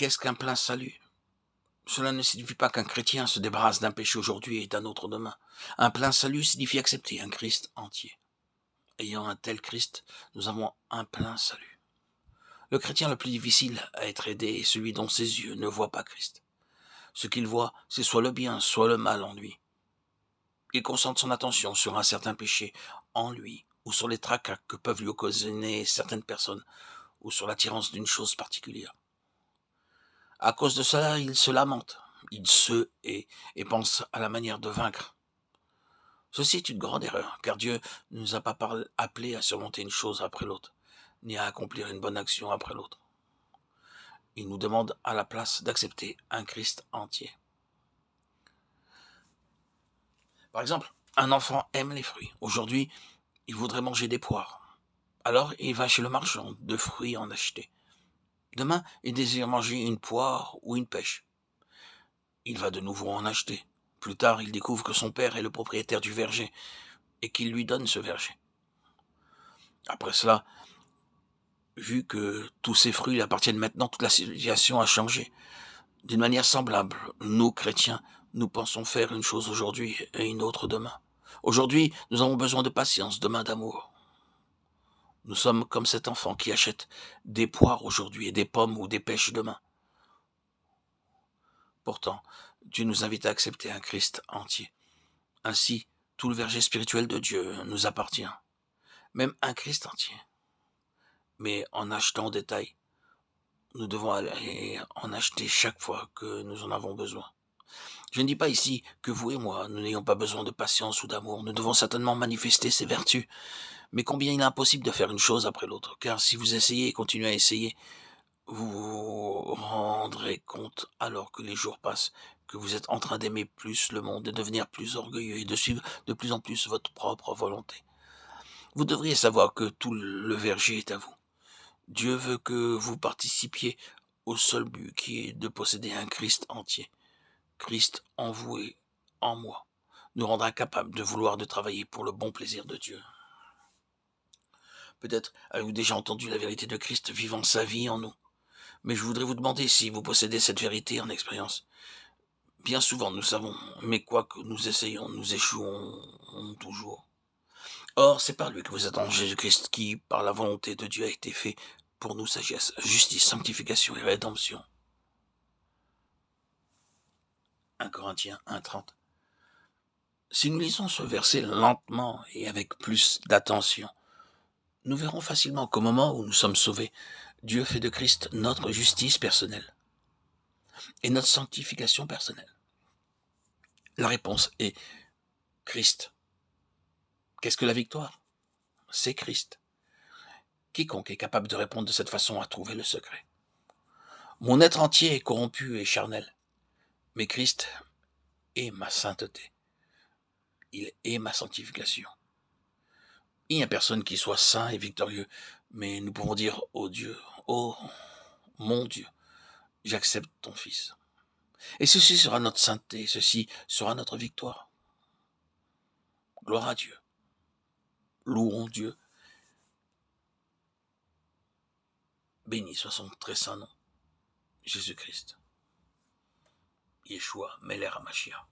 Qu'est-ce qu'un plein salut? Cela ne signifie pas qu'un chrétien se débarrasse d'un péché aujourd'hui et d'un autre demain. Un plein salut signifie accepter un Christ entier. Ayant un tel Christ, nous avons un plein salut. Le chrétien le plus difficile à être aidé est celui dont ses yeux ne voient pas Christ. Ce qu'il voit, c'est soit le bien, soit le mal en lui. Il concentre son attention sur un certain péché en lui, ou sur les tracas que peuvent lui occasionner certaines personnes, ou sur l'attirance d'une chose particulière. À cause de cela, il se lamente, il se hait et pense à la manière de vaincre. Ceci est une grande erreur, car Dieu ne nous a pas appelés à surmonter une chose après l'autre, ni à accomplir une bonne action après l'autre. Il nous demande à la place d'accepter un Christ entier. Par exemple, un enfant aime les fruits. Aujourd'hui, il voudrait manger des poires. Alors, il va chez le marchand de fruits en acheter. Demain, il désire manger une poire ou une pêche. Il va de nouveau en acheter. Plus tard, il découvre que son père est le propriétaire du verger et qu'il lui donne ce verger. Après cela, vu que tous ces fruits lui appartiennent maintenant, toute la situation a changé. D'une manière semblable, nous, chrétiens, nous pensons faire une chose aujourd'hui et une autre demain. Aujourd'hui, nous avons besoin de patience, demain d'amour. Nous sommes comme cet enfant qui achète des poires aujourd'hui et des pommes ou des pêches demain. Pourtant, Dieu nous invite à accepter un Christ entier. Ainsi, tout le verger spirituel de Dieu nous appartient, même un Christ entier. Mais en achetant en détail, nous devons aller en acheter chaque fois que nous en avons besoin. Je ne dis pas ici que vous et moi, nous n'ayons pas besoin de patience ou d'amour, nous devons certainement manifester ces vertus, mais combien il est impossible de faire une chose après l'autre, car si vous essayez et continuez à essayer, vous vous rendrez compte, alors que les jours passent, que vous êtes en train d'aimer plus le monde, de devenir plus orgueilleux et de suivre de plus en plus votre propre volonté. Vous devriez savoir que tout le verger est à vous. Dieu veut que vous participiez au seul but qui est de posséder un Christ entier. Christ en vous et en moi nous rendra capables de vouloir de travailler pour le bon plaisir de Dieu. Peut-être avez-vous déjà entendu la vérité de Christ vivant sa vie en nous. Mais je voudrais vous demander si vous possédez cette vérité en expérience. Bien souvent, nous savons, mais quoi que nous essayons, nous échouons toujours. Or, c'est par lui que vous êtes en Jésus-Christ qui, par la volonté de Dieu, a été fait pour nous sagesse, justice, sanctification et rédemption. 1 Corinthiens 1,30. Si nous lisons ce verset lentement et avec plus d'attention, nous verrons facilement qu'au moment où nous sommes sauvés, Dieu fait de Christ notre justice personnelle et notre sanctification personnelle. La réponse est Christ. Qu'est-ce que la victoire? C'est Christ. Quiconque est capable de répondre de cette façon a trouvé le secret. Mon être entier est corrompu et charnel, mais Christ est ma sainteté. Il est ma sanctification. Il n'y a personne qui soit saint et victorieux, mais nous pouvons dire « Oh Dieu, oh mon Dieu, j'accepte ton Fils ». Et ceci sera notre sainteté, ceci sera notre victoire. Gloire à Dieu. Louons Dieu. Béni soit son très saint nom, Jésus-Christ. Yeshua, Melech HaMashiach.